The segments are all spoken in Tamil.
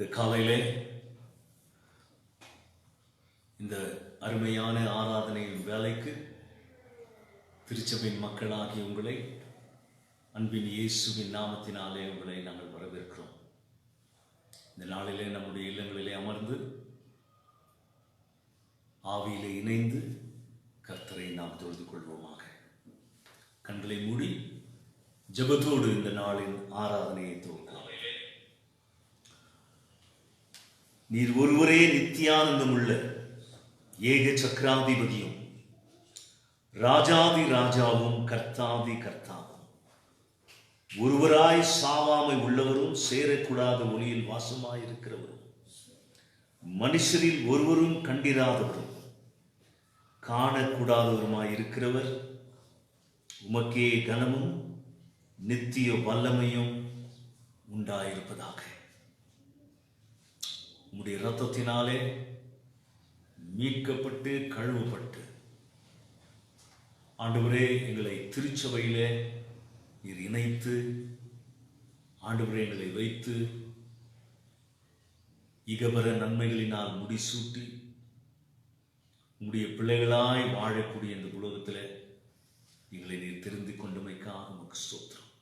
இந்த காலையிலே இந்த அருமையான ஆராதனையின் வேலைக்கு திருச்சபையின் மக்களாகிய உங்களை அன்பின் இயேசுவின் நாமத்தினாலே உங்களை நாங்கள் வரவேற்கிறோம். இந்த நாளிலே நம்முடைய இல்லங்களிலே அமர்ந்து ஆவியிலே இணைந்து கர்த்தரை நாம் தொழுது கொள்வோமாக. கண்களை மூடி ஜெபத்தோடு இந்த நாளின் ஆராதனையை துவக்கலாம். நீர் ஒருவரே நித்தியானந்தம் உள்ள ஏக சக்கராதிபதியும் ராஜாதி ராஜாவும் கர்த்தாதி கர்த்தாவும் ஒருவராய் சாவாமை உள்ளவரும் சேரக்கூடாத ஒளியில் வாசமாயிருக்கிறவரும் மனுஷரில் ஒருவரும் கண்டிராதவரும் காணக்கூடாதவருமாயிருக்கிறவர், உமக்கே கனமும் நித்திய வல்லமையும் உண்டாயிருப்பதாக. உம்முடைய இரத்தத்தினாலே மீட்கப்பட்டு கழுவப்பட்டு ஆண்டவரே எங்களை திருச்சபையிலே நீர் இணைத்து ஆண்டவரே எங்களை வைத்து இகபர நன்மைகளினால் முடிசூட்டி உம்முடைய பிள்ளைகளாய் வாழக்கூடிய இந்த உலகத்தில் எங்களை நீர் தெரிந்து கொண்டமைக்காக உமக்கு ஸ்தோத்திரம்.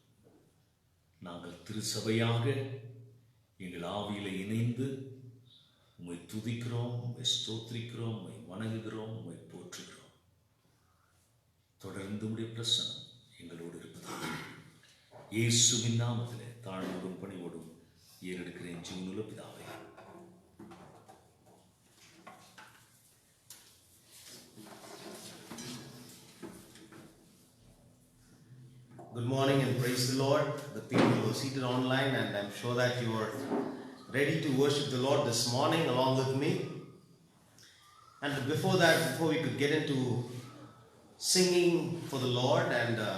நாங்கள் திருச்சபையாக எங்கள் ஆவியிலே இணைந்து உம்மை துதிக்கிறோம், உம்மை ஸ்தோத்திரிக்கிறோம், உம்மை வணங்குகிறோம், உம்மை போற்றுகிறோம். தொடர்ந்து உம்முடைய பிரசன்னம் எங்களோடு இருப்பதாக இயேசுவின் நாமத்திலே தாழ்வோடும் பணிவோடும் ஏறெடுக்கிறேன் ஜீவனுள்ள பிதாவே. Good morning and praise the Lord. The people who are seated online, and I'm sure that you are ready to worship the Lord this morning along with me. And before we could get into singing for the Lord, and I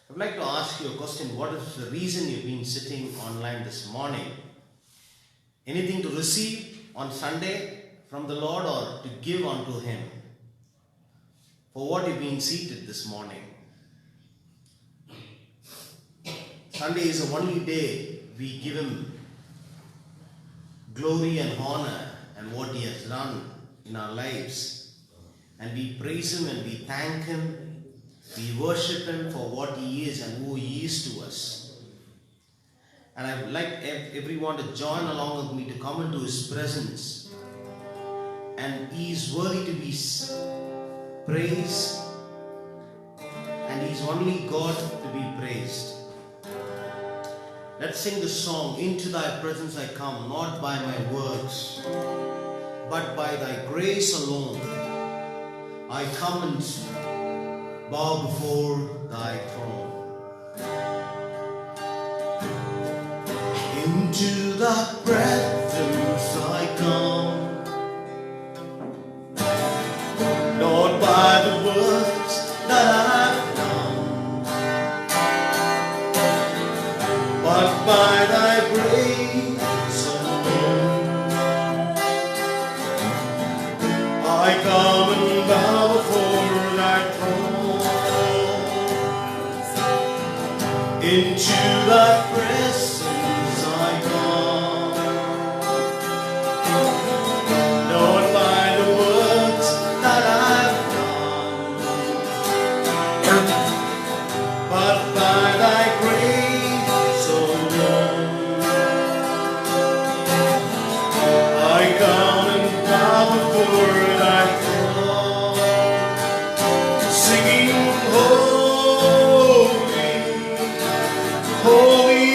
would like to ask you a question. What is the reason you've been sitting online this morning? Anything to receive on Sunday from the Lord, or to give unto Him? For what you've been seated this morning? Sunday is the only day we give Him glory and honor and what He has done in our lives. And we praise Him and we thank Him. We worship Him for what He is and who He is to us. And I would like everyone to join along with me to come into His presence. And He is worthy to be praised. And He is only God to be praised. Let's sing the song, Into Thy Presence I Come, not by my works, but by Thy grace alone. I come and bow before Thy throne. Into Thy presence I come, not by the works that I've done, but by Thy grace alone. I come and bow before Thy throne. Into Thy presence I come, not by the works that I've done, but by Thy grace alone. I come and bow before Thy throne, singing holy, holy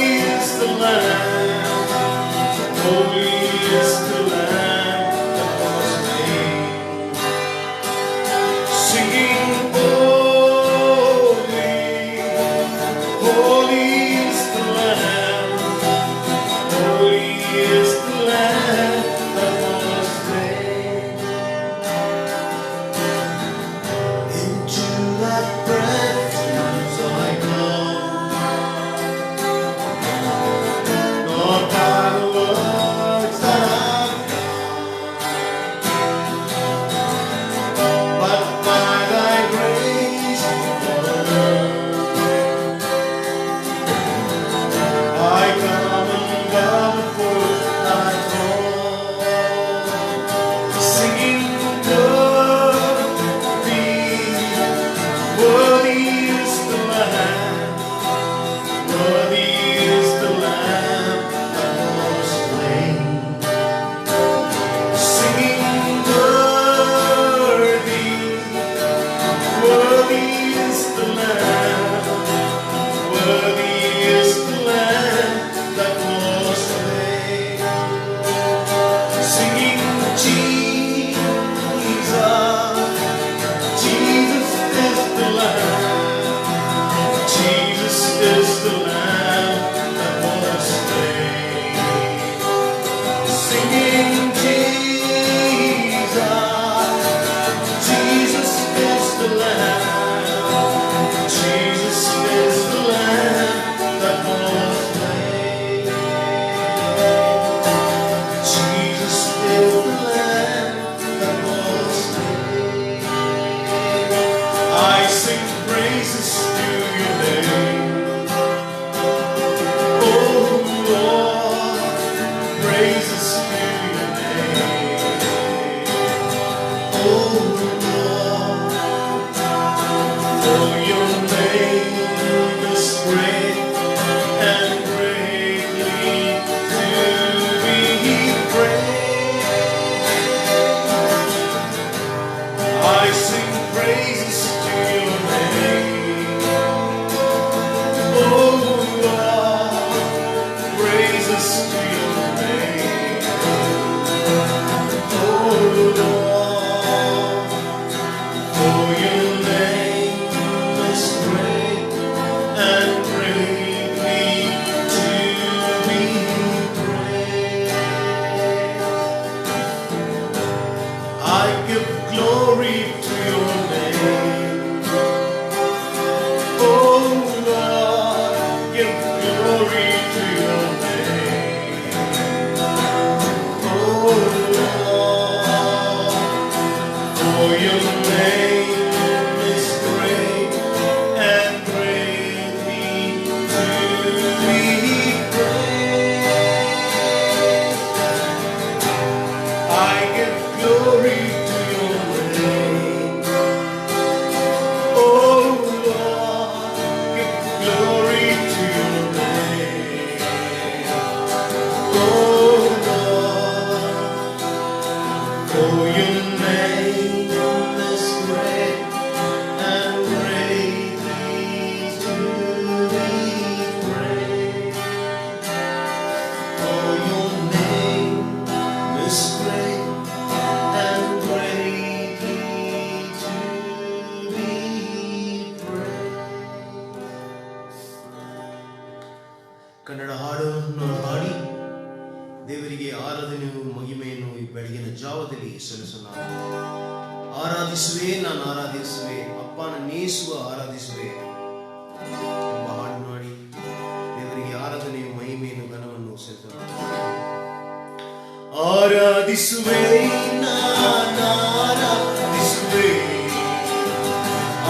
Kannada ಹಾಡನ್ನು ಹಾಡಿ ದೇವರಿಗೆ ಆರಾಧನೆಯು ಮಹಿಮೆಯನ್ನು ಈ ಬೆಳಗಿನ ಜಾವದಲ್ಲಿ ಸಲ್ಲಿಸೋಣ. ಆರಾಧಿಸುವೆ, ನಾನು ಆರಾಧಿಸುವೆ, ಅಪ್ಪ ನನ್ನೇಸುವ ಆರಾಧಿಸುವೆ ಎಂಬ ಹಾಡು ಮಾಡಿ ದೇವರಿಗೆ ಆರಾಧನೆಯು ಮಹಿಮೆಯನ್ನು ಘನವನ್ನು ಸಲ್ಲಿಸೋಣ. ಆರಾಧಿಸುವೆ, ನಾನು ಆರಾಧಿಸುವೆ,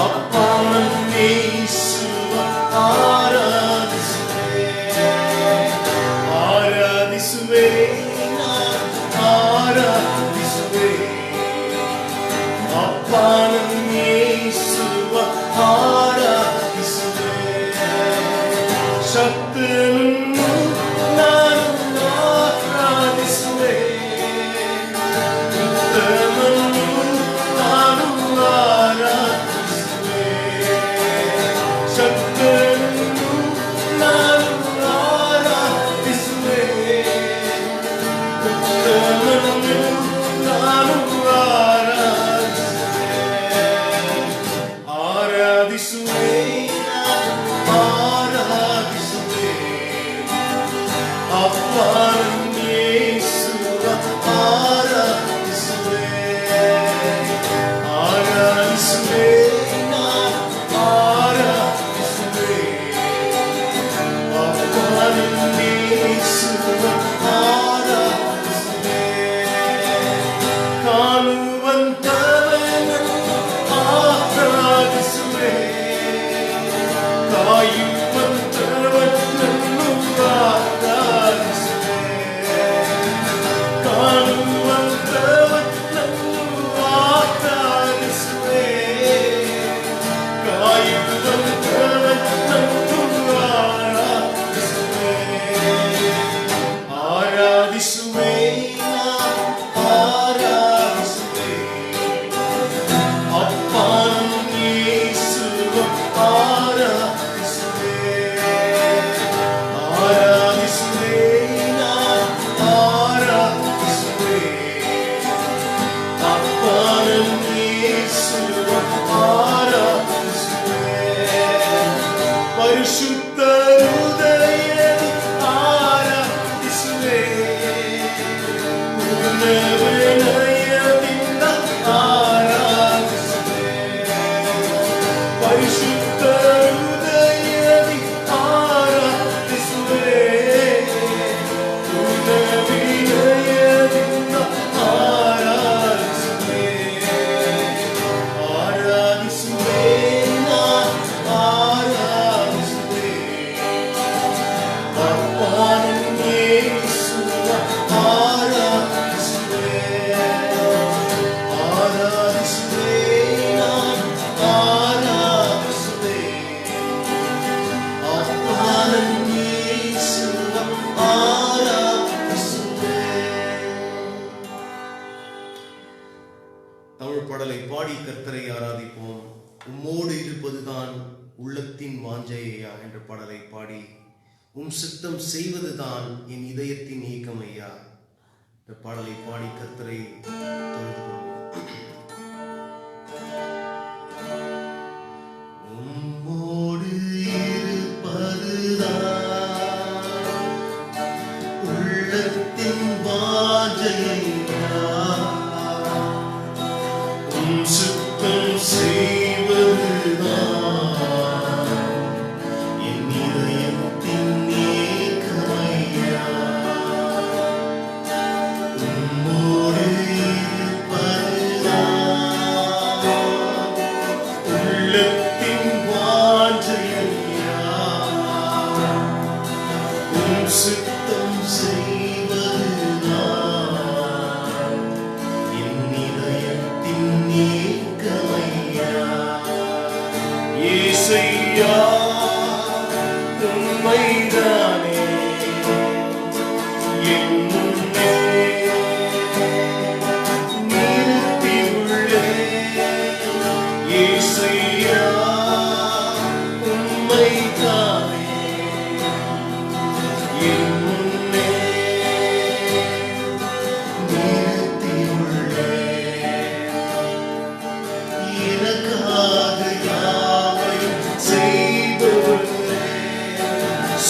ಅಪ್ಪ ನನ್ನೇಸುವ ಆರಾಧಿಸುವೆ, ಆರಾಧಿಸುವೆ, ಆರಾಧಿಸುವೆ, ಅಪ್ಪ ನನ್ನೇಸುವ ಆರಾಧಿಸುವೆ, ಶಕ್ತನನ್ನು ನಾನು ಆರಾಧಿಸುವೆ, ಉತ್ತಮನನ್ನು ನಾನು ಆರಾಧಿಸುವೆ, ಶಕ್ತನನ್ನು ನಾನು ಆರಾಧಿಸುವೆ, ಉತ್ತಮನನ್ನು ನಾನು ಆರಾಧಿಸುವೆ, ಆರಾಧಿಸುವೆ, ಆರಾಧಿಸುವೆ, ಅಪ್ಪ ಯೇಸುವ ಆರಾಧಿಸುವೆ, ಆರಾಧಿಸುವೆ, ಆರಾಧಿಸುವೆ, ಅಪ್ಪ ಯೇಸುವ ಆರಾಧಿಸುವೆ, ಕಾಣುವಂತವನನ್ನು ಆರಾಧಿಸುವೆ, ಕಾಯುವಂತವನನ್ನು ಆರಾಧಿಸುವೆ, ಕಾಣುವಂತವನನ್ನು ಆರಾಧಿಸುವೆ, ಕಾಯುವಂತವನನ್ನು ಆರಾಧಿಸುವೆ, ಆರಾಧಿಸುವೆ, ಆರಾಧಿಸುವೆ, ಅಪ್ಪ ಯೇಸುವ ಆರಾಧಿಸುವೆ, ಆರಾಧಿಸುವೆ, ಆರಾಧಿಸುವೆ, ಅಪ್ಪ ಯೇಸುವ ಆರಾಧಿಸುವೆ, ಪರಿಶುದ್ಧ ಹೃದಯದಿ ಆರಾಧಿಸುವೆ, ಪೂರ್ಣ ವಿನಯದಿಂದ ಆರಾಧಿಸುವೆ, ಪರಿಶುದ್ಧ ಹೃದಯದಿ ಆರಾಧಿಸುವೆ, ಪೂರ್ಣ ವಿನಯದಿಂದ ಆರಾಧಿಸುವೆ, ಆರಾಧಿಸುವೆ, ಆರಾಧಿಸುವೆ, ಅಪ್ಪ ಯೇಸುವ ಆರಾಧಿಸುವೆ, ಆರಾಧಿಸುವೆ, ಆರಾಧಿಸುವೆ, ಅಪ್ಪ ಯೇಸುವ ஆராதிசுவே. தமிழ் பாடலை பாடி கர்த்தரை ஆராதிப்போம். உம்மோடு இருப்பதுதான் உள்ளத்தின் வாஞ்சையா என்ற பாடலை பாடி சித்தம் செய்வதுதான் என் இதயத்தின் ஏக்கம் ஐயா. இந்த பாடலை பாடி கர்த்தரை தொழுது கொள்வோம். உம்மோடு இருப்பதுதான் உள்ளத்தின் வாஞ்சையா, சித்தம் செய்வதுதான் என் இதயத்தின் ஏக்கமையா. உம்மோடு இருப்பதுதான் உள்ளத்தின் வாஞ்சையா, சித்தம் செய்வதுதான் என் இதயத்தின் ஏக்கமையா. இயேசையா உம்மைதானே என் முன்னே நிறுத்தியுள்ளேன். இயேசையா உம்மைதானே என் முன்னே நிறுத்தியுள்ளேன். எனக்காக யாவையும் செய்பவரே,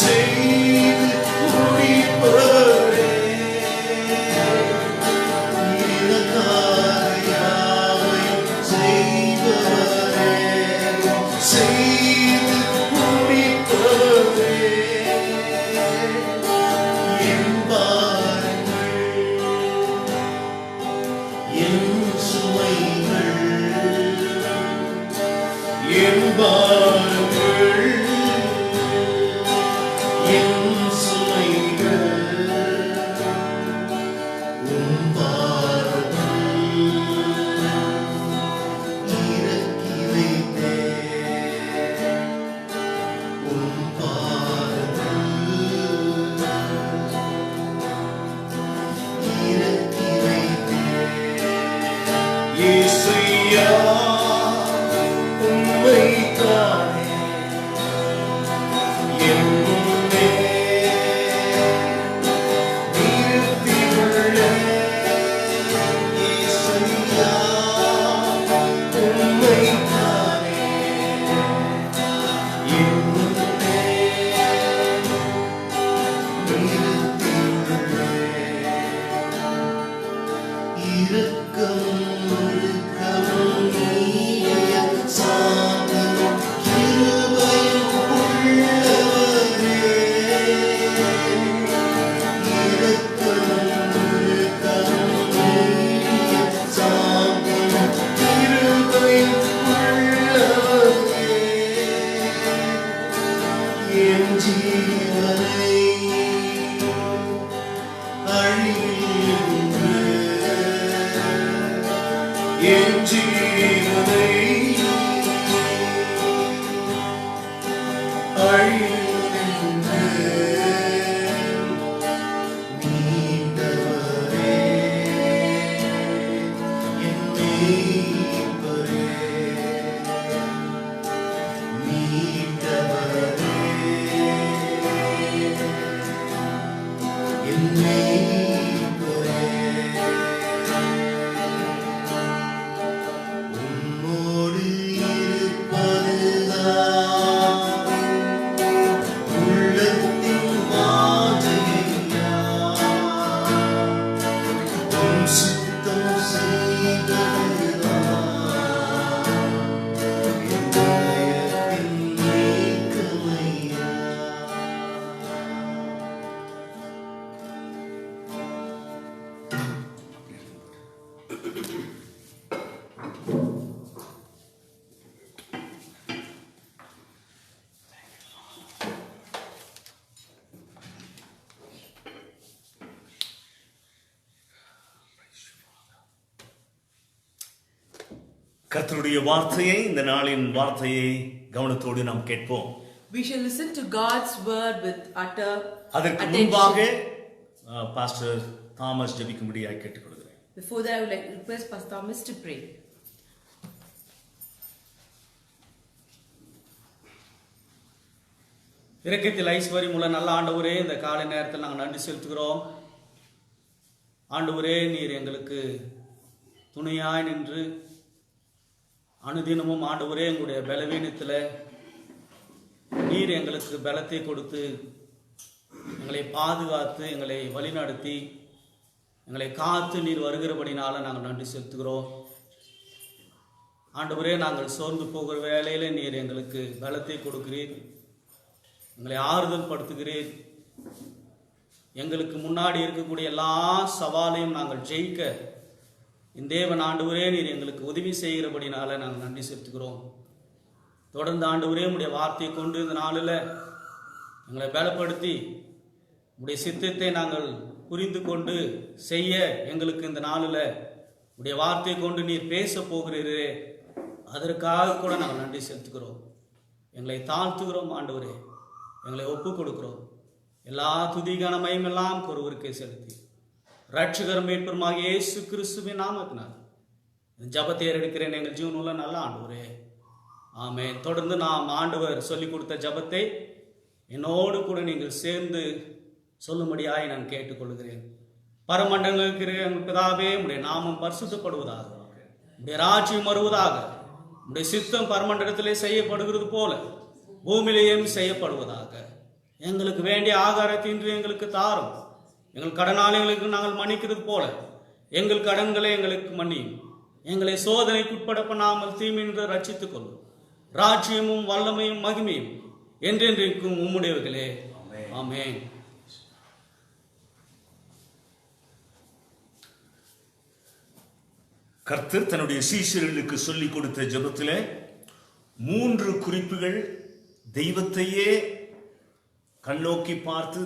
செய்து முடிப்பவரே. எனக்காக யாவையும் செய்பவரே, செய்து முடிப்பவரே. என் பாரங்கள், என் சுமைகள், என் பாரங்கள், என் சுமைகள் உம் பாதத்தில் இறக்கி வைத்தேன். உம் பாதத்தில் இறக்கி வைத்தேன். இயேசையா உம்மைத்தானே என் முன்னே நிறுத்தியுள்ளேன். இயேசையா உம்மைத்தானே என் முன்னே நிறுத்தியுள்ளேன். இரக்கமும் ஒழுக்கமும் நீதிய சாந்தமும் கிருபையும் உள்ளவரே. இரக்கமும் ஒழுக்கமும் நீதிய சாந்தமும் கிருபையும் உள்ளவரே. என் ஜீவனை அழிவின்று, என் ஜீவனை அழிவின்று மீண்டவரே, என் மீட்பரே. மீண்டவரே, என் மீட்பரே. உம்மோடு இருப்பதுதான் உள்ளத்தின் வாஞ்சையா, உம் சித்தம் செய்வதுதான் என் இதயத்தின் ஏக்கமையா. கர்த்தருடைய வார்த்தையை, இந்த நாளின் வார்த்தையை கவனத்தோடு நாம் கேட்போம். We shall listen to God's word with utter அதற்கு முன்பாக attention. பாஸ்டர் தாமஸ் ஜெபிக்கும்படியாக கேட்டுக்கொள்கிறேன். Before that, I would like to request Pastor Thomas to pray. இரக்கத்தில் ஐஸ்வர்யம் உள்ள நல்ல ஆண்டவரே, இந்த காலை நேரத்தில் நாங்கள் நன்றி செலுத்துகிறோம். ஆண்டவரே, நீர் எங்களுக்கு துணையாய் நின்று அனுதினமும் ஆண்டவரே எங்களுடைய பலவீனத்தில் நீர் எங்களுக்கு பலத்தை கொடுத்து எங்களை பாதுகாத்து எங்களை வழிநடத்தி எங்களை காத்து நீர் வருகிறபடினால நாங்கள் நன்றி செலுத்துகிறோம். ஆண்டவரே, நாங்கள் சோர்ந்து போகிற வேளையில நீர் எங்களுக்கு பலத்தை கொடுக்கிறீர், எங்களை ஆறுதல் படுத்துகிறீர். எங்களுக்கு முன்னாடி இருக்கக்கூடிய எல்லா சவாலையும் நாங்கள் ஜெயிக்க இந்த தேவன் ஆண்டவரே நீர் எங்களுக்கு உதவி செய்கிறபடினால நாங்கள் நன்றி செலுத்துகிறோம். தொடர்ந்து ஆண்டவரே உடைய வார்த்தையை கொண்டு இந்த நாளில் எங்களை பலப்படுத்தி உடைய சித்தத்தை நாங்கள் புரிந்து கொண்டு செய்ய எங்களுக்கு இந்த நாளில் உடைய வார்த்தையை கொண்டு நீர் பேச போகிறீரே, அதற்காக கூட நாங்கள் நன்றி செலுத்துகிறோம். எங்களை தாழ்த்துகிறோம் ஆண்டவரே, எங்களை ஒப்பு கொடுக்கிறோம். எல்லா துதிகனமையும் எல்லாம் ஒருவருக்கே செலுத்தி ரட்சகர் மீட்பருமாக இயேசு கிறிஸ்துவின் நாமத்தினால் ஜபத்தை ஏறெடுக்கிறேன் எங்கள் ஜீவனுள்ள நல்ல ஆண்டவரே, ஆமென். தொடர்ந்து நாம் ஆண்டவர் சொல்லிக் கொடுத்த ஜபத்தை என்னோடு கூட நீங்கள் சேர்ந்து சொல்லும்படியாய் நான் கேட்டுக்கொள்கிறேன். பரமண்டலங்களுக்கு எங்கள் பிதாவே, உடைய நாமம் பரிசுத்தப்படுவதாக, உடைய ராஜ்யம் வருவதாக, உடைய சித்தம் பரமண்டலத்திலே செய்யப்படுகிறது போல பூமியிலேயும் செய்யப்படுவதாக. எங்களுக்கு வேண்டிய ஆகாரத்தை இன்று எங்களுக்கு தாரும். எங்கள் கடனாளிகளுக்கு நாங்கள் மன்னிக்கிறது போல எங்கள் கடன்களை எங்களுக்கு மன்னியும். எங்களை சோதனைக்கு உட்பட பண்ணாமல் தீமின்று ரட்சித்துக் கொள்ளும். ராஜ்யமும் வல்லமையும் மகிமையும் என்றென்றைக்கும் உம்முடையவர்களே, ஆமென். கர்த்தர் தன்னுடைய சீஷர்களுக்கு சொல்லிக் கொடுத்த ஜெபத்திலே 3 குறிப்புகள், தெய்வத்தையே கண்ணோக்கி பார்த்து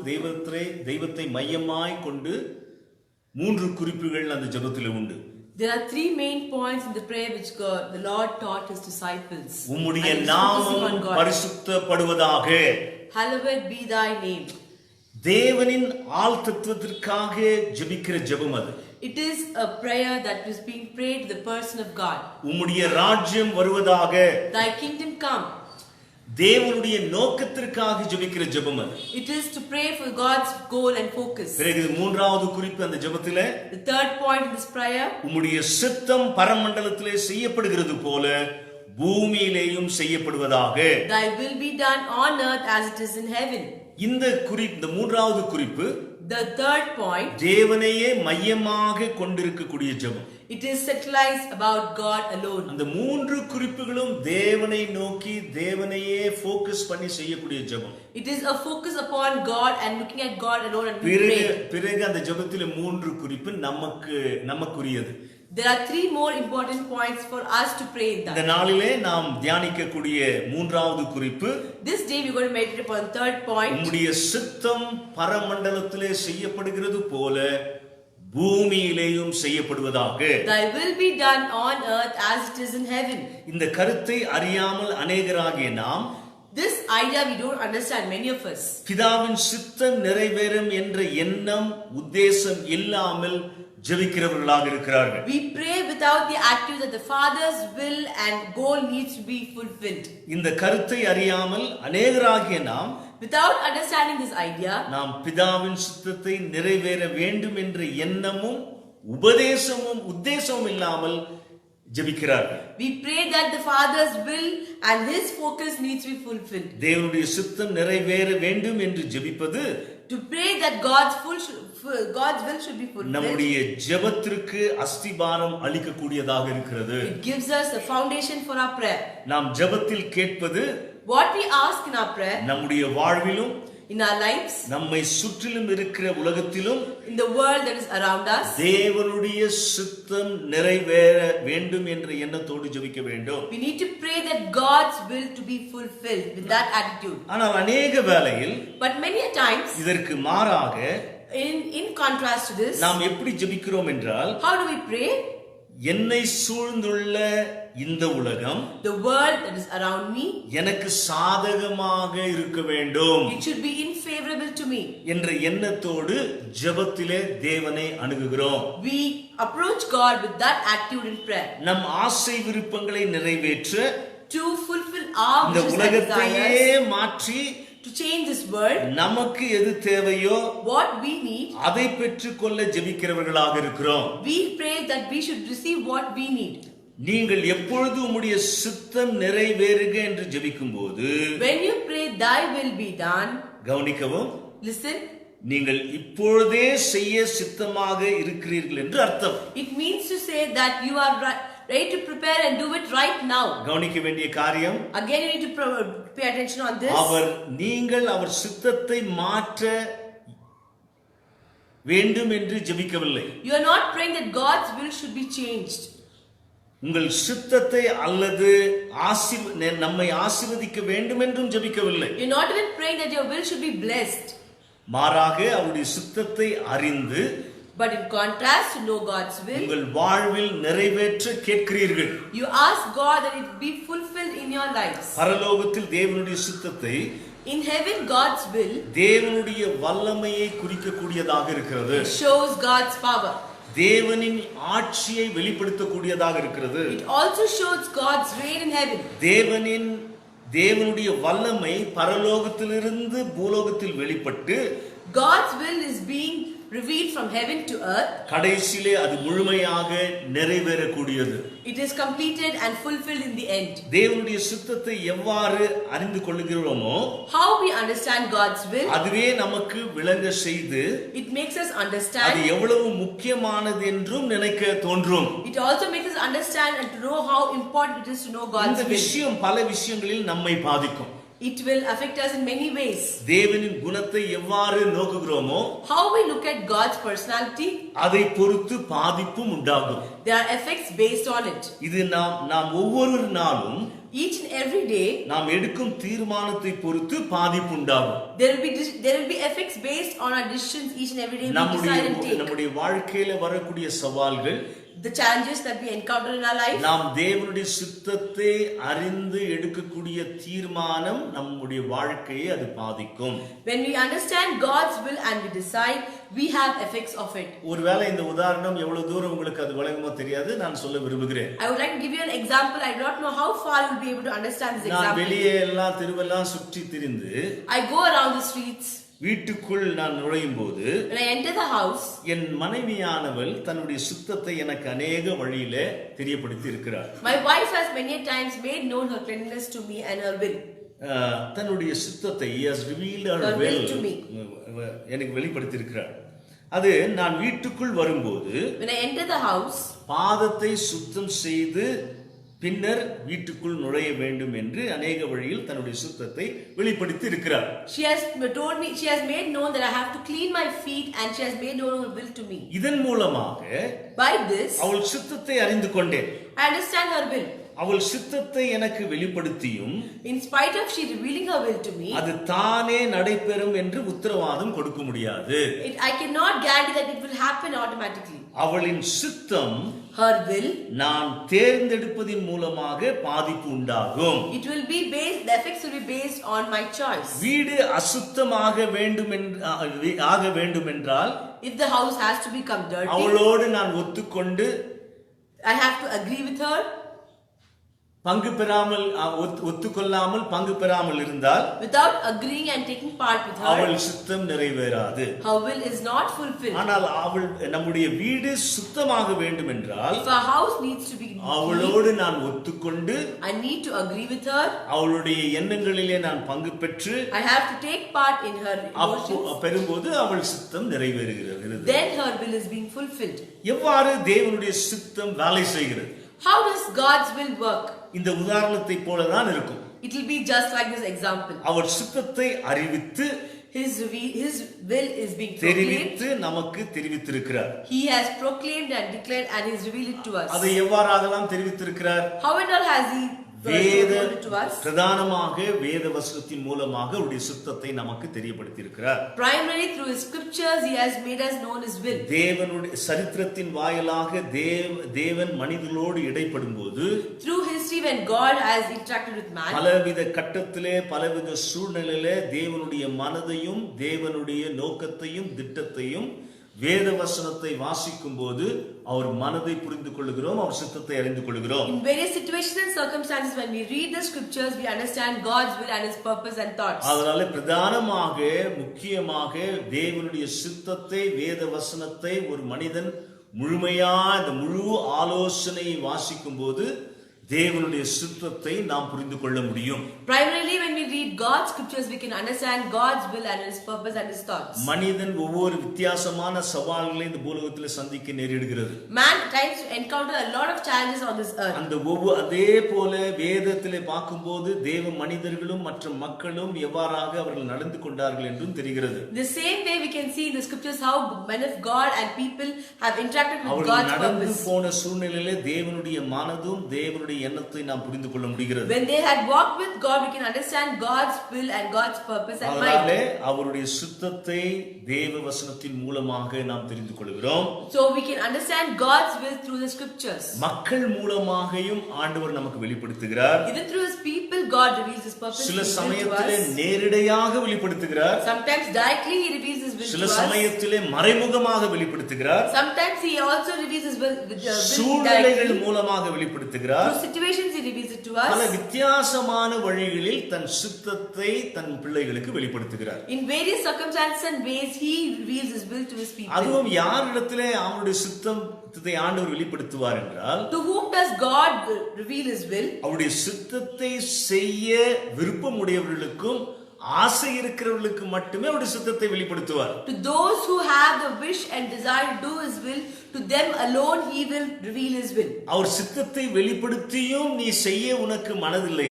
தெய்வத்தை மையமாய் கொண்டு 3 குறிப்புகள் அந்த ஜெபத்திலே உண்டு. There are 3 main points in the prayer which the Lord taught his disciples. உம்முடைய நாமம் பரிசுத்தப்படுவதாக. Hallowed be thy name. தேவனின் ஆள் தத்துவத்திற்காக ஜெபிக்கிற ஜெபம் அது. It is a prayer that is being prayed to the person of God. உம்முடைய ராஜ்யம் வருவதாக. Thy kingdom come. தேவனுடைய நோக்கத்திற்காக ஜெபிக்கிற ஜெபம் அது. It is to pray for God's goal and focus. பிறகு மூன்றாவது குறிப்பு அந்த ஜெபத்திலே, the third point in this prayer, உம்முடைய சித்தம் பரமண்டலத்திலே செய்யப்படுகிறது போல பூமியிலேயும் செய்யப்படுவதாக. Thy will be done on earth as it is in heaven. இந்த மூன்றாவது குறிப்பு, the third point, தேவனையே மையமாக கொண்டிருக்கக்கூடிய ஜெபம். it is centralized about God alone. அந்த 3 குறிப்புகளும் தேவனை நோக்கி தேவனையே ஃபோக்கஸ் பண்ணி செய்யக்கூடிய ஜெபம். It is a focus upon God and looking at God alone and பிறகு அந்த ஜெபத்திலே 3 குறிப்பு நமக்குரியது. There are 3 more important points for us to pray in that. இந்த நாளிலே நாம் தியானிக்கக்கூடிய மூன்றாவது குறிப்பு, this day we are going to meditate upon third point. உம்முடைய சித்தம் பரமண்டலத்திலே செய்யப்படுகிறது போல பூமியிலேயும் செய்யப்படுவதாக. Thy will be done on earth as it is in heaven. இந்த கருத்தை அறியாமல் அநேகராகிய நாம், this idea we don't understand, many of us. பிதாவின் சித்தம் நிறைவேறும் என்ற எண்ணம் உத்தேசம் இல்லாமல் ஜெபிக்கிறவர்களாக இருக்கிறார்கள். We pray without the attitude that the Father's will and goal needs to be fulfilled. இந்த கருத்தை அறியாமல் அநேகராகிய நாம், without understanding this idea, நாம் பிதாவின் சித்தத்தை நிறைவேற வேண்டும் என்ற எண்ணமும் உபதேசமும் உத்தேசமும் இல்லாமல் ஜெபிக்கிறார்கள். we pray that the Father's will and his focus needs to be fulfilled. தேவனுடைய சித்தம் நிறைவேற வேண்டும் என்று ஜெபிப்பது, to pray that God's will should be fulfilled, நம்முடைய ஜெபத்திற்கு அஸ்திபாரம் அளிக்கக்கூடியதாக இருக்கிறது. it gives us a foundation for our prayer. நாம் ஜெபத்தில் கேட்பது, what we ask in our prayer, நம்முடைய வாழ்விலும் in our lives, நம்மை சுற்றிலும் இருக்கிற உலகத்திலும், in the world that is around us, தேவனுடைய சித்தம் நிறைவேற வேண்டும் என்ற எண்ணத்தோடு ஜெபிக்க வேண்டும். we need to pray that God's will to be fulfilled with that attitude. ஆனால் அநேக வேளையில், but many a times, இதற்கு மாறாக, in contrast to this, நாம் எப்படி ஜெபிக்கிறோம் என்றால், how do we pray? என்னை சூழ்ந்துள்ள இந்த உலகம், the world that is around me, எனக்கு சாதகமாக இருக்க வேண்டும், it should be favorable to me என்ற எண்ணத்தோடு ஜெபத்திலே தேவனை அணுகுகிறோம். we approach God with that attitude in prayer. நம் ஆசை விருப்பங்களை நிறைவேற்ற, to fulfill our இந்த wishes and உலகத்தையே desires, மாற்றி to change this world, நமக்கு எது தேவையோ what we need, அதை பெற்றுக்கொள்ள ஜெபிக்கிறவர்களாக இருக்கிறோம். we pray that we should receive what we need. நீங்கள் எப்பொழுது உம்முடைய சித்தம் நிறைவேறுக என்று ஜெபிக்கும்போது, When you pray, thy will be done, கவனிக்கவும், listen, நீங்கள் இப்பொழுதே செய்ய சித்தமாக இருக்கிறீர்கள் என்று அர்த்தம். it means to say that you are ready to prepare and do it right now. கவனிக்க வேண்டிய காரியம், Again, you need to pay attention on this. நீங்கள் அவர் சித்தத்தை மாற்ற வேண்டும் என்று ஜெபிக்கவில்லை. You are not praying that God's will should be changed. உங்கள் சித்தத்தை அல்லது நம்மை ஆசீர்வதிக்க வேண்டும் என்றும் ஜெபிக்கவில்லை. You're not even praying that your will should be blessed. மாறாக அவருடைய சித்தத்தை அறிந்து, But in contrast, to know God's will, உங்கள் வாழ்வில் நிறைவேற்ற கேட்கிறீர்கள். you ask God that it be fulfilled in your lives. பரலோகத்தில் தேவனுடைய சித்தத்தை, In heaven, God's will தேவனுடைய வல்லமையை குறிக்கக்கூடியதாக இருக்கிறது. it shows God's power. தேவனின் ஆட்சியை வெளிப்படுத்தக்கூடியதாக இருக்கிறது. It also shows God's reign in heaven. தேவனுடைய வல்லமை பரலோகத்திலிருந்து பூலோகத்தில் வெளிப்பட்டு, God's will is being revealed from heaven to earth. கடைசியிலே அது முழுமையாக நிறைவேறக்கூடியது. It is completed and fulfilled in the end. தேவனுடைய சித்தத்தை எவ்வாறு அறிந்து கொள்கிறோமோ, How we understand God's will, அதுவே நமக்கு விளங்க செய்து, it makes us அது understand. எவ்வளவு முக்கியமானது என்றும் நினைக்க தோன்றும். It also makes us understand and to know how important it is to know God's இந்த will. விஷயம் பல விஷயங்களில் நம்மை பாதிக்கும். It will affect us in many ways. தேவனின் குணத்தை எவ்வாறு நோக்குகிறோமோ, How we look at God's personality, அதை பொறுத்து பாதிப்பும் உண்டாகும். there are effects based on it. இது நாம் ஒவ்வொரு நாளும் Each and every day, நாம் எடுக்கும் தீர்மானத்தை பொறுத்து பாதிப்பு உண்டாகும். there will be effects based on our decisions each and every day we decide and take. நம்முடைய வாழ்க்கையில வரக்கூடிய சவால்கள், The challenges that we encounter in our life, நாம் தேவனுடைய சித்தத்தை அறிந்து எடுக்கக்கூடிய தீர்மானம் நம்முடைய வாழ்க்கையை அது பாதிக்கும். when we understand God's will and we decide, we have effects of it. ஒருவேளை இந்த உதாரணம் எவ்வளவு தூரம் உங்களுக்கு அது விளங்குமோ தெரியாது, நான் சொல்ல விரும்புகிறேன். I would like to give you an example. I do not know how far you will be able to understand this நான் example. வெளியே எல்லாம் தெருவெல்லாம் சுற்றி திரிந்து I go around the streets. வீட்டுக்குள் நான் நுழையும் போது, When I enter the house, என் மனைவியானவள் தன்னுடைய சுத்தத்தை எனக்கு அநேக வழியிலே தெரியப்படுத்தி இருக்கிறார். my wife has many times made known her cleanliness to me and her will. தன்னுடைய சித்தத்தை has revealed her Her will will to me. எனக்கு வெளிப்படுத்தி இருக்கிறார். அது நான் வீட்டுக்குள் வரும்போது, When I enter the house, பாதத்தை சுத்தம் செய்து பின்னர் வீட்டுக்குள் நுழைய வேண்டும் என்று அநேக வழியில் தன்னுடைய சுத்தத்தை வெளிப்படுத்தி இருக்கிறார். she has told me, she has made known that I have to clean my feet and she has made known her will to me. இதன் மூலமாக By this, அவள் சித்தத்தை அறிந்து கொண்டேன். I understand her will. அவள் சித்தத்தை எனக்கு வெளிப்படுத்தியும், In spite of she revealing her will to me, அது தானே நடைபெறும் என்று உத்தரவாதம் கொடுக்க முடியாது. I cannot guarantee that it will happen automatically. அவளின் சித்தம், Her will, நான் தேர்ந்தெடுப்பதின் மூலமாக பாதிப்பு உண்டாகும். it will be based, the effects will be based on my choice. வீடு அசுத்தமாக ஆக வேண்டும் என்றால், If the house has to become dirty, அவளோடு நான் ஒத்துக்கொண்டு I have to agree with her. பங்கு பெறாமல் ஒத்துக்கொள்ளாமல் பங்கு பெறாமல் இருந்தால், Without agreeing and taking part with அவள் her, சித்தம் நிறைவேறாது. her will is not fulfilled. ஆனால் நம்முடைய வீடு சுத்தமாக வேண்டும் என்றால், If our house needs to be அவளோடு clean, நான் ஒத்துக்கொண்டு I need to agree with her. அவளுடைய எண்ணங்களிலே நான் பங்கு பெற்று I have to take part in her emotions. பெறும்போது அவள் சித்தம் நிறைவேறுகிறது. Then her will is being fulfilled. எவ்வாறு தேவனுடைய சித்தம் வேலை செய்கிறது? How does God's will work? இந்த உதாரணத்தை போலதான் இருக்கும். It will be just like this example. அவர் சித்தத்தை அறிவித்து His will is being proclaimed. தெரிவித்து நமக்கு தெரிவித்திருக்கிறார். He has proclaimed and declared and He has revealed it to us. அதை எவ்வாறாகலாம் தெரிவித்திருக்கிறார்? How and all has He revealed it to us? பிரதானமாக வேத வசனத்தின் மூலமாக அவருடைய சித்தத்தை நமக்கு தெரியப்படுத்தி இருக்கிறார். Primarily through His scriptures, He has made us known His will. தேவனுடைய சரித்திரத்தின் வாயிலாக தேவன் மனிதர்களோடு இடைப்படும் போது, Through history, when God has interacted with man, பலவித கட்டத்திலே பலவித சூழ்நிலையிலே தேவனுடைய மனதையும் தேவனுடைய நோக்கத்தையும் திட்டத்தையும் வேத வசனத்தை வாசிக்கும் போது அவர் மனதை புரிந்து கொள்கிறோம், அவர் சித்தத்தை அறிந்து கொள்கிறோம். In various situations and circumstances, when we read the scriptures, we understand God's will and His purpose and thoughts. அதனால பிரதானமாக முக்கியமாக தேவனுடைய சித்தத்தை, வேத வசனத்தை ஒரு மனிதன் முழுமையா இந்த முழு ஆலோசனையை வாசிக்கும் போது தேவனுடைய சித்தத்தை நாம் புரிந்து கொள்ள முடியும். Primarily, when we read God's scriptures, we can understand God's will and His purpose and His thoughts. மனிதன் ஒவ்வொரு வித்தியாசமான சவால்களை இந்த பூலோகத்தில் சந்திக்க நேரிடுகிறது. Man at times encounter a lot of challenges on this earth. அந்த அதே போல வேதத்திலே பார்க்கும்போது தேவ மனிதர்களும் மற்ற மக்களும் எவ்வாறாக அவர்கள் நடந்து கொண்டார்கள் என்றும் தெரிகிறது. The same way we can see in the scriptures how men of God and people have interacted with அவர்கள் God's நடந்து purpose. போன சூழ்நிலையிலே தேவனுடைய மனதும் தேவனுடைய எண்ணத்தை நாம் புரிந்து கொள்ள முடிகிறது. When they had walked with God, we can understand God's will and God's purpose and அதனாலே mind. அவருடைய சித்தத்தை தேவ வசனத்தின் மூலமாக நாம் தெரிந்து கொள்கிறோம். So we can understand God's will through the scriptures. மக்கள் மூலமாகவும் ஆண்டவர் நமக்கு வெளிப்படுத்துகிறார். Even through His people, God reveals His purpose சில His will to சமயத்திலே us. நேரடியாக வெளிப்படுத்துகிறார். Sometimes directly He reveals His will சில to us. சமயத்திலே மறைமுகமாக வெளிப்படுத்துகிறார். Sometimes He also reveals His will சூழ்நிலைகள் directly. மூலமாக வெளிப்படுத்துகிறார். Through situations He reveals it to பல us. வித்தியாசமான வழிகளில் தன் சித்தத்தை தன் பிள்ளைகளுக்கு வெளிப்படுத்துகிறார். In various circumstances and ways, He reveals His will to His people. அதுவும் யாரிடத்திலே அவருடைய சித்தத்தை ஆண்டவர் வெளிப்படுத்துவார் என்றால், To whom does God reveal His will? அவருடைய சித்தத்தை செய்ய விருப்பமுடையவர்களுக்கும் ஆசை இருக்கிறவர்களுக்கு மட்டுமே அவருடைய சித்தத்தை வெளிப்படுத்துவார். To those who have the wish and desire to do His will, to them alone He will reveal His will. அவர் சித்தத்தை வெளிப்படுத்தியும் நீ செய்ய உனக்கு மனதில்லை,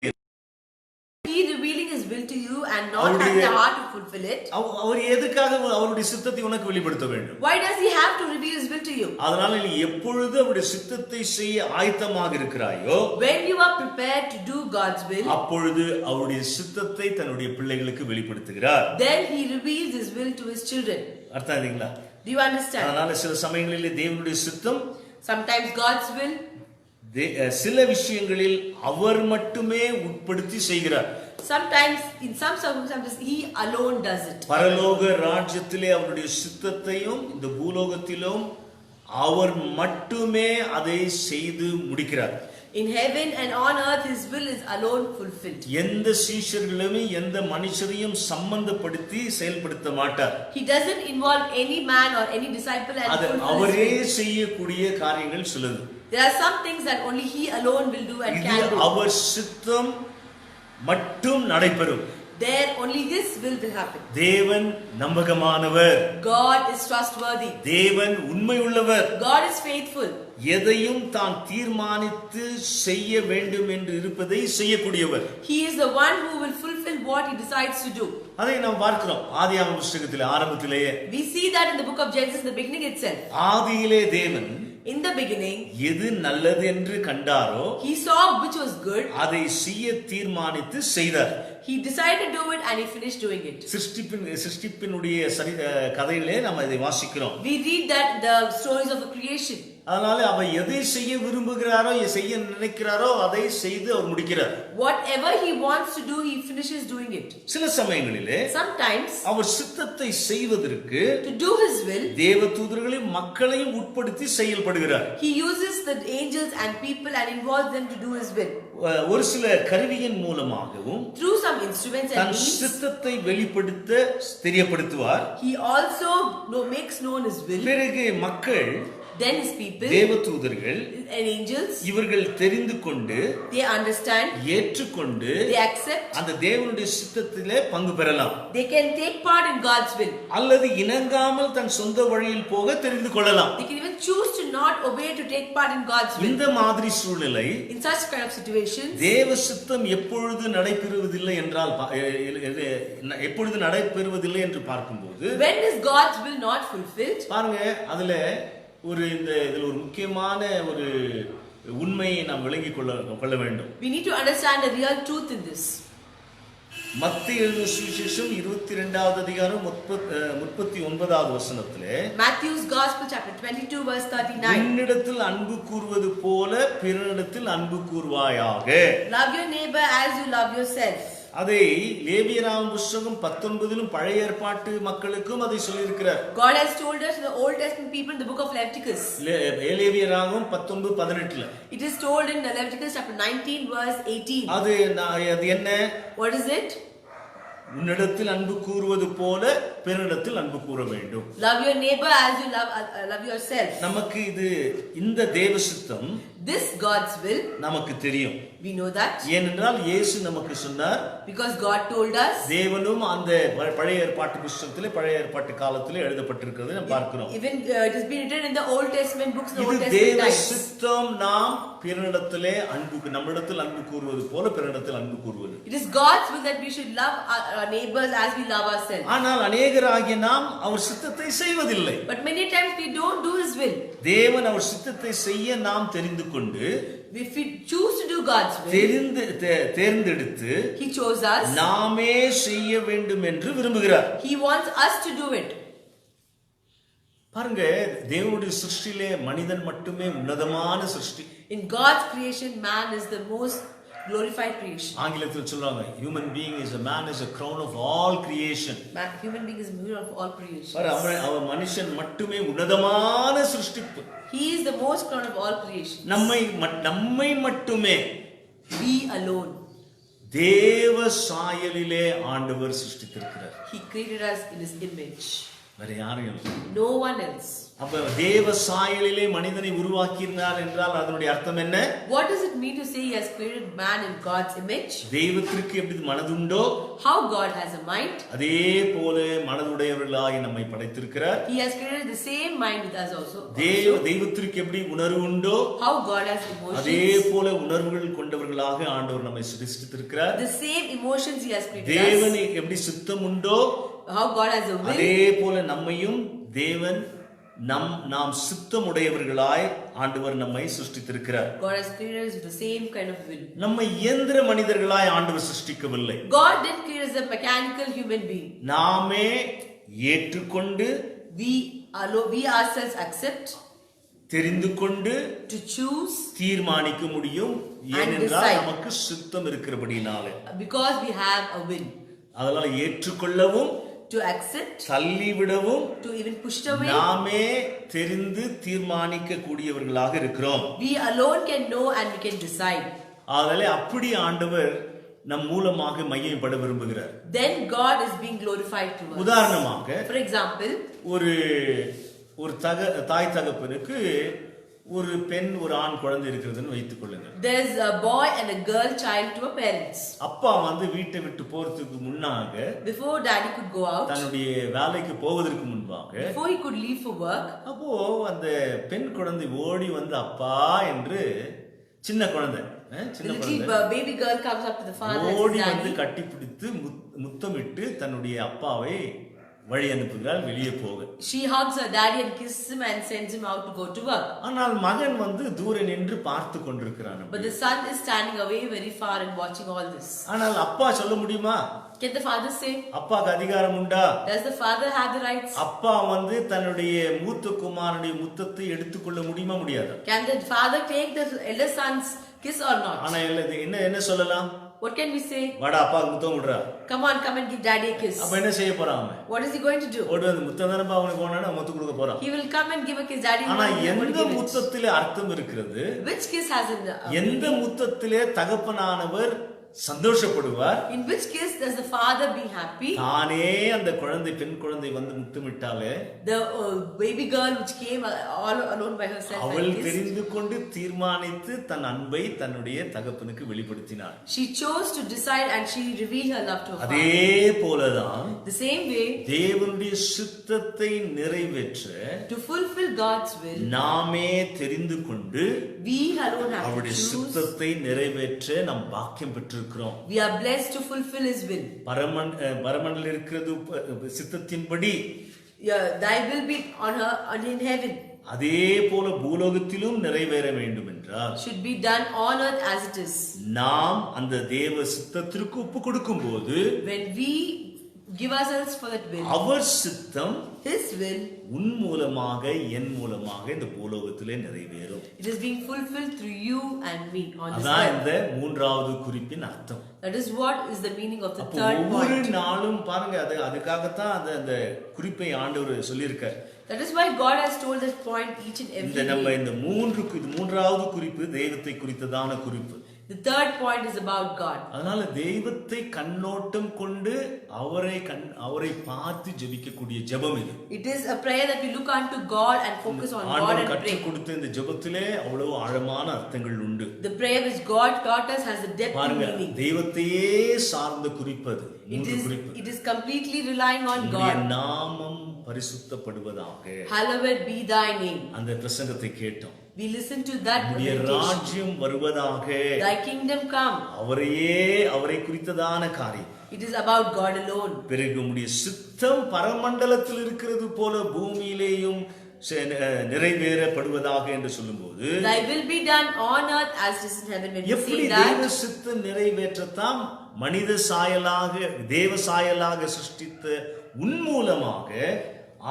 He revealing His will to you and not having the heart to fulfill it. அவர் எதுக்காக அவருடைய சித்தத்தை உனக்கு வெளிப்படுத்த வேண்டும்? Why does He have to reveal His will to you? அதனால நீ எப்பொழுது அவருடைய சித்தத்தை செய்ய ஆயத்தமாக இருக்கிறாயோ, When you are prepared to do God's will, அப்பொழுது அவருடைய சித்தத்தை தன்னுடைய பிள்ளைகளுக்கு வெளிப்படுத்துகிறார். then He reveals His will to His children. அர்த்தம் ஆகுதுங்களா? Do you understand? அதனால சில சமயங்களிலே தேவனுடைய சித்தம் Sometimes God's will, சில விஷயங்களில் அவர் மட்டுமே உட்படுத்தி செய்கிறார். sometimes in some circumstances He alone does it. பரலோக ராஜ்யத்திலே அவருடைய சித்தத்தையும் இந்த பூலோகத்திலும் அவர் மட்டுமே அதை செய்து முடிக்கிறார். In heaven and on earth His will is alone fulfilled. எந்த சீஷர்களுமே எந்த மனுஷரையும் சம்பந்தப்படுத்தி செயல்படுத்த மாட்டார். He doesn't involve any man or any disciple and அது fulfill His அவரே will. செய்யக்கூடிய காரியங்கள் சிலது. There are some things that only He alone will do and இது can do. அவர் சித்தம் மட்டும் நடைபெறும். There only His will happen. தேவன் நம்பகமானவர், God is trustworthy. தேவன் உண்மை உள்ளவர். God is faithful. எதையும் தான் தீர்மானித்து செய்ய வேண்டும் என்று இருப்பதை செய்யக்கூடியவர். He is the one who will fulfill what He decides to do. அதை நாம் பார்க்கிறோம் ஆதியாகம புத்தகத்திலே ஆரம்பத்திலேயே. We see that in the book of Genesis, the beginning itself. ஆதியிலே தேவன் In the beginning, எது நல்லது என்று கண்டாரோ He saw which was good. அதை செய்ய தீர்மானித்து செய்தார். He decided to do it and He finished doing it. சிருஷ்டிப்பினுடைய கதையிலே நாம் இதை வாசிக்கிறோம். We read that the stories of the creation. அதனால அவர் எதை செய்ய விரும்புகிறாரோ செய்ய நினைக்கிறாரோ அதை செய்து அவர் முடிக்கிறார். Whatever He wants to do, He finishes doing it. சில சமயங்களிலே Sometimes, அவர் சித்தத்தை செய்வதற்கு to do His will, தேவதூதர்களையும் மக்களையும் உட்படுத்தி செயல்படுகிறார். He uses the angels and people and involves them to do His will. ஒரு சில கருவியின் மூலமாகவும் Through some instruments and than means, சித்தத்தை வெளிப்படுத்த தெரியப்படுத்துவார். He also makes known His will. பிறகு மக்கள், Then His people தேவதூதர்கள் and angels, இவர்கள் தெரிந்து கொண்டு they understand, ஏற்றுக்கொண்டு they accept, அந்த தேவனுடைய சித்தத்திலே பங்கு பெறலாம். they can take part in God's will. அல்லது இணங்காமல் தன் சொந்த வழியில் போக தெரிந்து கொள்ளலாம். They can even choose to not obey to take part in God's will. இந்த மாதிரி சூழ்நிலை In such kind of situations, தேவ சித்தம் எப்பொழுது நடைபெறுவதில்லை என்றால் எப்பொழுது நடைபெறுவதில்லை என்று பார்க்கும்போது when is God's will not fulfilled? பாருங்க, அதுல இதுல ஒரு முக்கியமான ஒரு உண்மையை நாம் விளங்கிக் கொள்ள வேண்டும். We need to understand the real truth in this. மத்தேயு எழுதின சுவிசேஷம் 22வது அதிகாரம் 39வது வசனத்திலே, Matthew's Gospel chapter 22 verse 39. உன்னிடத்தில் அன்பு கூர்வது போல பிறனிடத்தில் அன்பு கூர்வாயாக. Love your neighbor as you love yourself. அதை லேவியராகமம் புத்தகம் 19 பழைய ஏற்பாட்டு மக்களுக்கும் அதை சொல்லியிருக்கிறார். God has told us in the Old Testament people in the book of Leviticus. லேவியராகமம் 19:18. It is told in Leviticus chapter 19 verse 18. அது என்ன? What is it? உன்னிடத்தில் அன்பு கூறுவது போல பிறனிடத்தில் அன்பு கூற வேண்டும். Love your neighbor as you love yourself. நமக்கு இந்த தேவ சித்தம், This God's will, நமக்கு தெரியும். we know that. ஏனென்றால் இயேசு நமக்கு சொன்னார். Because God told us. தேவனும் அந்த பழைய ஏற்பாட்டு புத்தகத்திலே பழைய ஏற்பாட்டு காலத்திலே எழுதப்பட்டிருக்கிறது நாம் பார்க்கிறோம். Even it has been written in the Old Testament books, the Old இது Testament தேவ times. சித்தம், நாம் பிறனிடத்திலே நம்மிடத்தில் அன்பு கூறுவது போல பிறனிடத்தில் அன்பு கூறுவது. It is God's will that we should love our neighbors as we love ourselves. ஆனால் அநேகராகிய நாம் அவர் சித்தத்தை செய்வதில்லை. But many times we don't do His will. தேவன் அவர் சித்தத்தை செய்ய நாம் தெரிந்து கொண்டு, If we choose to do God's will, தேர்ந்தெடுத்து He chose us. நாமே செய்ய வேண்டும் என்று விரும்புகிறார். He wants us to do it. பாருங்க, தேவனுடைய சிருஷ்டியிலே மனிதன் மட்டுமே உன்னதமான சிருஷ்டி. In God's creation, man is the most glorified creation. ஆங்கிலத்தில் சொல்றாங்க, human being is a man is a crown of all creation. Human being is mirror of all creation. அவர் மனுஷன் மட்டுமே உன்னதமான சிருஷ்டிப்பு. He is the most crown of all creation. நம்மை மட்டுமே We alone. தேவ சாயலிலே ஆண்டவர் சிருஷ்டித்திருக்கிறார். He created us in His image. வேற யாரும் இல்லை. No one else. அப்ப தேவ சாயலிலே மனிதனை உருவாக்கினார் என்றால் அதனுடைய அர்த்தம் என்ன? What does it mean to say He has created man in God's image? தெய்வத்திற்கு எப்படி மனதுண்டோ, How God has a mind, அதே போல மனதுடையவர்களாய் நம்மை படைத்திருக்கிறார். He has created the same mind with us also. தெய்வத்திற்கு எப்படி உணர்வு உண்டோ, How God has அதே emotions, போல உணர்வுகள் கொண்டவர்களாக ஆண்டவர் நம்மை சிருஷ்டித்திருக்கிறார். the same emotions He has created us. தேவனுக்கு எப்படி சித்தம் உண்டோ, How God has a will, அதே போல நம்மையும் தேவன் நாம் சித்தமுடையவர்களாய் ஆண்டவர் நம்மை சிருஷ்டித்திருக்கிறார். God has created us with the same kind of will. நம்மை இயந்திர மனிதர்களாய் ஆண்டவர் சிருஷ்டிக்கவில்லை. God didn't create us a mechanical human being. நாமே ஏற்றுக்கொண்டு, We ourselves accept, தெரிந்து கொண்டு, to choose, தீர்மானிக்க முடியும். ஏனென்றால் decide. நமக்கு சித்தம் இருக்கிறபடினாலே. because we have a will. அதனால ஏற்றுக்கொள்ளவும், To accept, தள்ளிவிடவும் to even push it away. நாமே தெரிந்து தீர்மானிக்க கூடியவர்களாக இருக்கிறோம். We alone can know and we can decide. அதனால அப்படி ஆண்டவர் நம் மூலமாக மையப்பட விரும்புகிறார். Then God is being glorified through us. உதாரணமாக, For example, ஒரு தாய் தகப்பனுக்கு ஒரு பெண் ஒரு ஆண் குழந்தை இருக்கிறதுன்னு வைத்துக் கொள்ளுங்கள். there's a boy and a girl child to a parents. அப்பா வீட்டை விட்டு போறதுக்கு முன்னாக, Before daddy could go out, தன்னுடைய வேலைக்கு போவதற்கு முன்பாக, before he could leave for work, அப்போ அந்த பெண் குழந்தை ஓடி வந்து அப்பா என்று, சின்ன குழந்தை the little baby girl comes up to the father and ஓடி says, வந்து Daddy. கட்டிப்பிடித்து முத்தமிட்டு தன்னுடைய அப்பாவை வழி அனுப்புகிறாள் வெளியே போக. She hugs her daddy and kisses him and sends him out to go to work. ஆனால் மகன் தூர நின்று பார்த்து கொண்டிருக்கிறான். But the son is standing away very far and watching all this. ஆனால் அப்பா சொல்ல முடியுமா? Can the father say? அப்பாக்கு அதிகாரம் உண்டா? Does the father have the rights? அப்பா தன்னுடைய மூத்த குமாரனுடைய முத்தத்தை எடுத்துக்கொள்ள முடியுமா? முடியாது. Can the father take the elder son's kiss or not? ஆனா என்ன சொல்லலாம்? What can we say? வாடா அப்பாக்கு முத்தம் விடுறா. Come on, come and give daddy a kiss. அப்ப என்ன செய்ய போறான் அவன்? What is he going to do? முத்தம் தானப்பா அவனுக்கு வேணும்னா முத்து கொடுக்க போறான். He will come and give a kiss. Daddy ஆனா will எந்த give it. முத்தத்திலே அர்த்தம் இருக்கிறது? Which kiss has a எந்த முத்தத்திலே தகப்பனானவர் சந்தோஷப்படுவார்? In which case does the father be happy? தானே அந்த குழந்தை பெண் குழந்தை முத்தமிட்டாலே, The baby girl which came all alone by herself அவள் and kissed. தெரிந்து கொண்டு தீர்மானித்து தன் அன்பை தன்னுடைய தகப்பனுக்கு வெளிப்படுத்தினார். She chose to decide and she revealed her love to her அதே father. போலதான் The same way, தேவனுடைய சித்தத்தை நிறைவேற்ற to fulfill God's will, நாமே தெரிந்து கொண்டு we alone have to அவருடைய choose. சித்தத்தை நிறைவேற்ற நாம் பாக்கியம் பெற்றிருக்கிறோம். We are blessed to fulfill His will. பரமண்டல இருக்கிறது சித்தத்தின்படி, Thy will be on in heaven. அதே போல பூலோகத்திலும் நிறைவேற வேண்டும் என்றால், Should be done on earth as it is. நாம் அந்த தேவ சித்தத்திற்கு ஒப்பு கொடுக்கும் போது, When we give ourselves for that will. அவர் சித்தம் His will, உன் மூலமாக என் மூலமாக இந்த பூலோகத்திலே நிறைவேறும். it is being fulfilled through you and me on this அதான் earth. இந்த மூன்றாவது குறிப்பின் அர்த்தம். That is what is the meaning of the அப்போ third ஒவ்வொரு point. நாளும் பாருங்க, அதுக்காகத்தான் அந்த குறிப்பை ஆண்டவர் சொல்லியிருக்கார். That is why God has told this point each and every இந்த day. மூன்றாவது குறிப்பு தெய்வத்தை குறித்ததான குறிப்பு. The third point is about God. அதனால தெய்வத்தை கண்ணோட்டம் கொண்டு அவரை பார்த்து ஜெபிக்கக்கூடிய ஜெபம் இது. It is a prayer that we look unto God and focus on God ஆண்டவர் and pray. கற்றுக் கொடுத்த இந்த ஜெபத்திலே அவ்வளவு ஆழமான அர்த்தங்கள் உண்டு. The prayer which God taught us has a depth and பாருங்க, meaning. தெய்வத்தையே சார்ந்த குறிப்பது. It is completely relying on உம்முடைய God. நாமம் பரிசுத்தப்படுவதாக. Hallowed be thy name. அந்த பிரசங்கத்தை கேட்டோம். We listen to that உம்முடைய meditation. ராஜ்யம் வருவதாக. Thy kingdom come. அவரை குறித்ததான காரியம். It is about God alone. பிறகு உம்முடைய சித்தம் பரமண்டலத்தில் இருக்கிறது போல பூமியிலேயும் நிறைவேறப்படுவதாக என்று சொல்லும்போது, Thy will be done on earth as it is in heaven. When we எப்படி say தேவ that, சித்தம் நிறைவேற்றத்தாம் மனித சாயலாக தேவ சாயலாக சிருஷ்டித்த உன் மூலமாக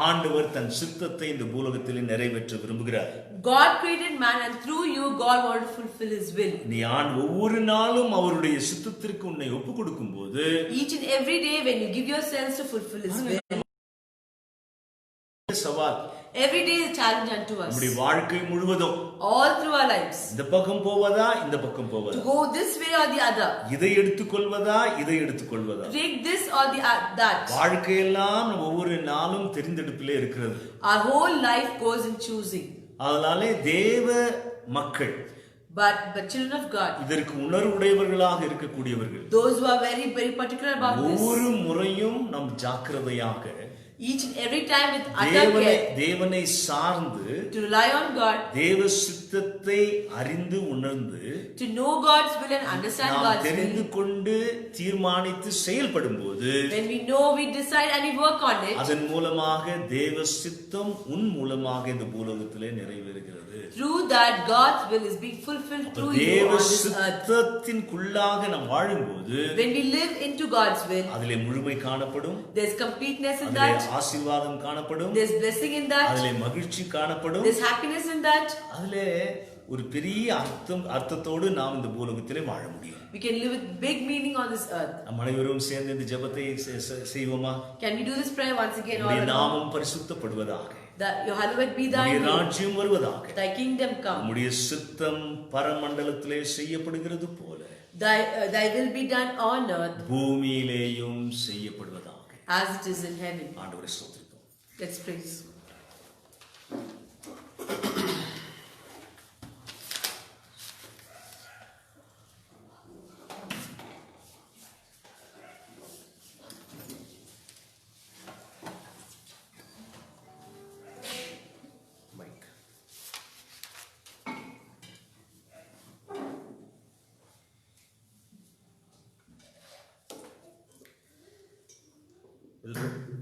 ஆண்டவர் தன் சித்தத்தை இந்த பூலோகத்திலே நிறைவேற்ற விரும்புகிறார். God created man and through you God wanted to fulfill his will. நீ ஒவ்வொரு நாளும் அவருடைய சித்தத்திற்கு உன்னை ஒப்பு கொடுக்கும் போது, Each and every day when you give yourselves to fulfill his will, சவால் every day is a challenge unto us. நம்முடைய வாழ்க்கை முழுவதும் All through our lives. இந்த பக்கம் போவதா இந்த பக்கம் To போவதா, go this way or the other. இதை எடுத்துக்கொள்வதா இதை எடுத்துக்கொள்வதா, Take this or that. வாழ்க்கையெல்லாம் நம்ம ஒவ்வொரு நாளும் தெரிந்தெடுப்பிலே இருக்கிறது. Our whole life goes in choosing. அதனாலே தேவ மக்கள், But children of God, இதற்கு உணர்வுடையவர்களாக இருக்கக்கூடியவர்கள், those who are very, very particular about ஒவ்வொரு this, முறையும் நம் ஜாக்கிரதையாக each and every time with utter care, தேவனை சார்ந்து to rely on God, தேவ சித்தத்தை அறிந்து உணர்ந்து to know God's will and understand நாம் God's தெரிந்து will. கொண்டு தீர்மானித்து செயல்படும் போது, When we know, we decide and we work on it. அதன் மூலமாக தேவ சித்தம் உன் மூலமாக இந்த பூலோகத்திலே நிறைவேறுகிறது. Through that, God's will is being fulfilled through you தேவ on this earth. சித்தத்தின்குள்ளாக நாம் வாழும்போது When we live into God's will, அதிலே முழுமை காணப்படும், there's completeness in அதிலே that, ஆசீர்வாதம் காணப்படும், there's blessing in that, அதிலே மகிழ்ச்சி காணப்படும், there's happiness in that. அதிலே ஒரு பெரிய அர்த்தத்தோடு நாம் இந்த பூலோகத்திலே வாழ முடியும். We can live with big meaning on this earth. நம் அனைவரும் சேர்ந்து இந்த ஜெபத்தை செய்வோமா? Can we do this prayer once again? All உம்முடைய along? நாமம் பரிசுத்தப்படுவதாக, That your hallowed be thy உம்முடைய name, ராஜ்யம் வருவதாக, thy kingdom come, உம்முடைய சித்தம் பரமண்டலத்திலே செய்யப்படுகிறது போல thy will be done on earth பூமியிலேயும் செய்யப்படுவதாக. as it is in heaven. ஆண்டவரை ஸ்தோத்திரிப்போம். Let's praise. Mike.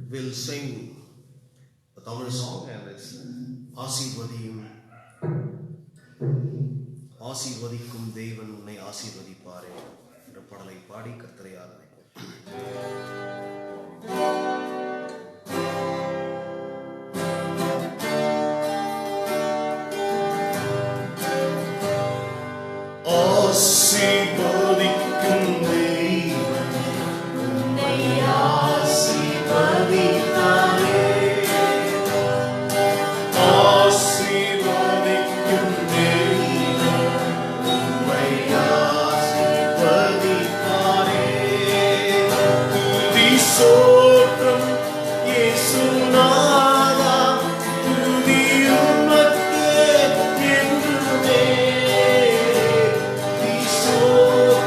We'll sing a Tamil song and it's ஆசீர்வதிக்கும் தேவன் உன்னை ஆசீர்வதிப்பாரே என்ற பாடலை பாடி கர்த்தரை ஆராதிப்போம். ஆசீர்வதிக்கும் தேவன் உன்னை ஆசீர்வதிப்பாரே, ஆசீர்வதிக்கும் தேவன் உன்னை ஆசீர்வதிப்பாரே. துதி சோற்றம் இயேசுநாதா, துதி உமக்கே என்றுமே. துதி சோற்றம்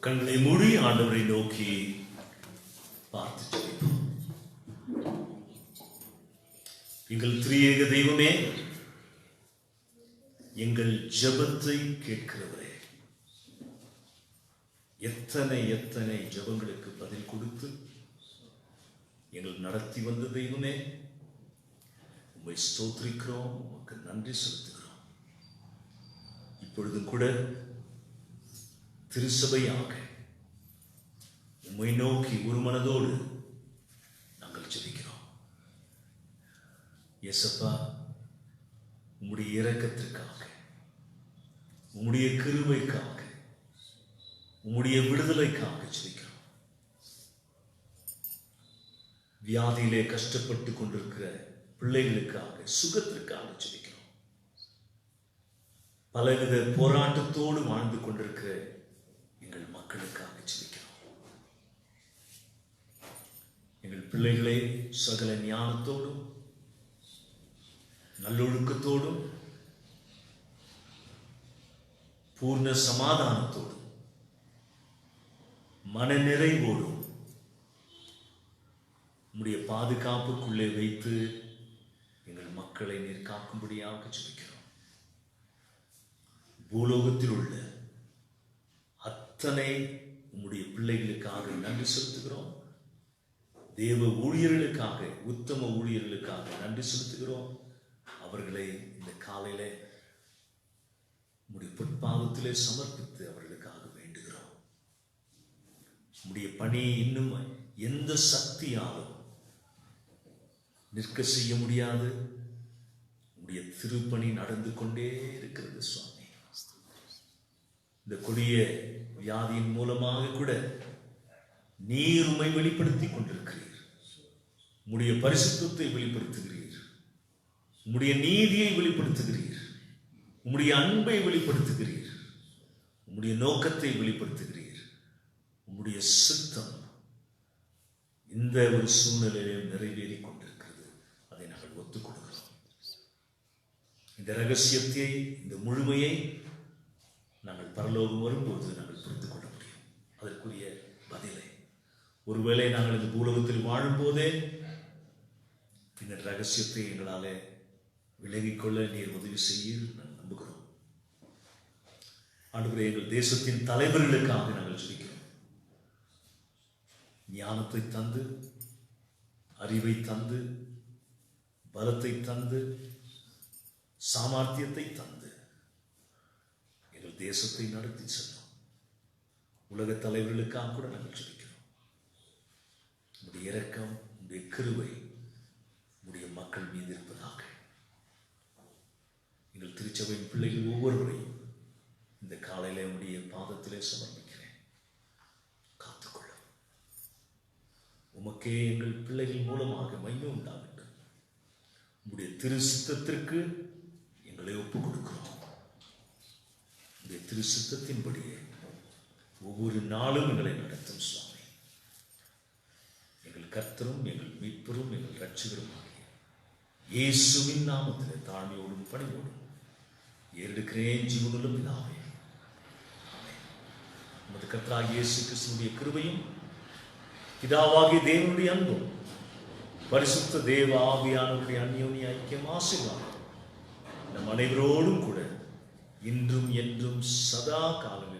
கண்களை மூடி ஆண்டவரை நோக்கி பார்த்து ஜெபிப்போம். எங்கள் திரியேக தெய்வமே, எங்கள் ஜெபத்தை கேட்கிறவரே, எத்தனை எத்தனை ஜெபங்களுக்கு பதில் கொடுத்து எங்கள் நடத்தி வந்த தெய்வமே, உம்மை ஸ்தோத்திரிக்கிறோம், உமக்கு நன்றி செலுத்துகிறோம். இப்பொழுதும் கூட திருசபையாக உம்மை நோக்கி ஒரு மனதோடு நாங்கள் ஜெபிக்கிறோம். இயேசப்பா, உம்முடைய இரக்கத்திற்காக, உம்முடைய கிருபைக்காக, உம்முடைய விடுதலைக்காக ஜெபிக்கிறோம். வியாதியிலே கஷ்டப்பட்டு கொண்டிருக்கிற பிள்ளைகளுக்காக, சுகத்திற்காக ஜெபிக்கிறோம். பலவித போராட்டத்தோடு வாழ்ந்து கொண்டிருக்கிற எங்கள் மக்களுக்காக ஜெபிக்கிறோம். எங்கள் பிள்ளைகளை சகல ஞானத்தோடும் நல்லொழுக்கத்தோடும் பூர்ண சமாதானத்தோடும் மனநிறைவோடும் உம்முடைய பாதுகாப்புக்குள்ளே வைத்து எங்கள் மக்களை நீர் காக்கும்படியாக ஜெபிக்கிறோம். பூலோகத்தில் உள்ள அத்தனை உம்முடைய பிள்ளைகளுக்காக நன்றி செலுத்துகிறோம். தேவ ஊழியர்களுக்காக, உத்தம ஊழியர்களுக்காக நன்றி செலுத்துகிறோம். அவர்களை இந்த காலையில உம்முடைய பொற்பாதத்திலே சமர்ப்பித்து அவர்களுக்காக வேண்டுகிறோம். உம்முடைய பணி இன்னும் எந்த சக்தியாலும் நிற்க செய்ய முடியாது. உம்முடைய திருப்பணி நடந்து கொண்டே இருக்கிறது சுவாமி. இந்த கொடிய வியாதியின் மூலமாக கூட நீர் உம்மை வெளிப்படுத்திக் கொண்டிருக்கிறீர். உம்முடைய பரிசுத்தத்தை வெளிப்படுத்துகிறீர். உம்முடைய நீதியை வெளிப்படுத்துகிறீர். உம்முடைய அன்பை வெளிப்படுத்துகிறீர். உம்முடைய நோக்கத்தை வெளிப்படுத்துகிறீர். உம்முடைய சித்தம் இந்த ஒரு சூழ்நிலையில் நிறைவேறிக் கொண்டிருக்கிறது. அதை நாங்கள் ஒத்துக்கொள்கிறோம். இந்த ரகசியத்தை, இந்த முழுமையை நாங்கள் பரலோகம் வரும்போது நாங்கள் புரிந்து கொள்ள முடியும். அதற்குரிய பதில் ஒருவேளை நாங்கள் இந்த பூலோகத்தில் வாழும்போதே இந்த ரகசியத்தை எங்களாலே விலகிக்கொள்ள நீர் உதவி செய்ய நம்புகிறோம். ஆண்டவரே, எங்கள் தேசத்தின் தலைவர்களுக்காக நாங்கள் ஜெபிக்கிறோம். ஞானத்தை தந்து, அறிவை தந்து, பலத்தை தந்து, சாமர்த்தியத்தை தந்து எங்கள் தேசத்தை நடத்தி செல்லும் உலக தலைவர்களுக்காக கூட நாங்கள் ஜெபிக்கிறோம். உடைய இரக்கம், உடைய கிருபை உடைய மக்கள் மீது இருப்பதாக. எங்கள் திருச்சபையின் பிள்ளைகள் ஒவ்வொருவரையும் இந்த காலையில உடைய பாதத்திலே சமர்ப்பிக்கிறேன். காத்துக்கொள்ளும். உமக்கே எங்கள் பிள்ளைகள் மூலமாக மகிமை உண்டாகட்டும். உடைய திரு சித்தத்திற்கு எங்களை ஒப்புக் கொடுக்கிறோம். உடைய திரு சித்தத்தின்படியே ஒவ்வொரு நாளும் எங்களை நடத்தும் சுவாமி. எங்கள் கர்த்தரும் எங்கள் மீட்பரும் எங்கள் இரட்சகரும் ஆகிய இயேசுவின் நாமத்திலே தாழ்மையோடும் பணிவோடும் ஏறெடுக்கிறேன் ஜீவனுள்ள பிதாவே. நமது கர்த்தராகிய இயேசு கிறிஸ்துவினுடைய கிருபையும் பிதாவாகிய தேவனுடைய அன்பும் பரிசுத்த தேவ ஆவியானவருடைய அந்யோன்ய ஐக்கியம் ஆசீர்வாதம் நம் அனைவரோடும் கூட இன்றும் என்றும் சதா காலம்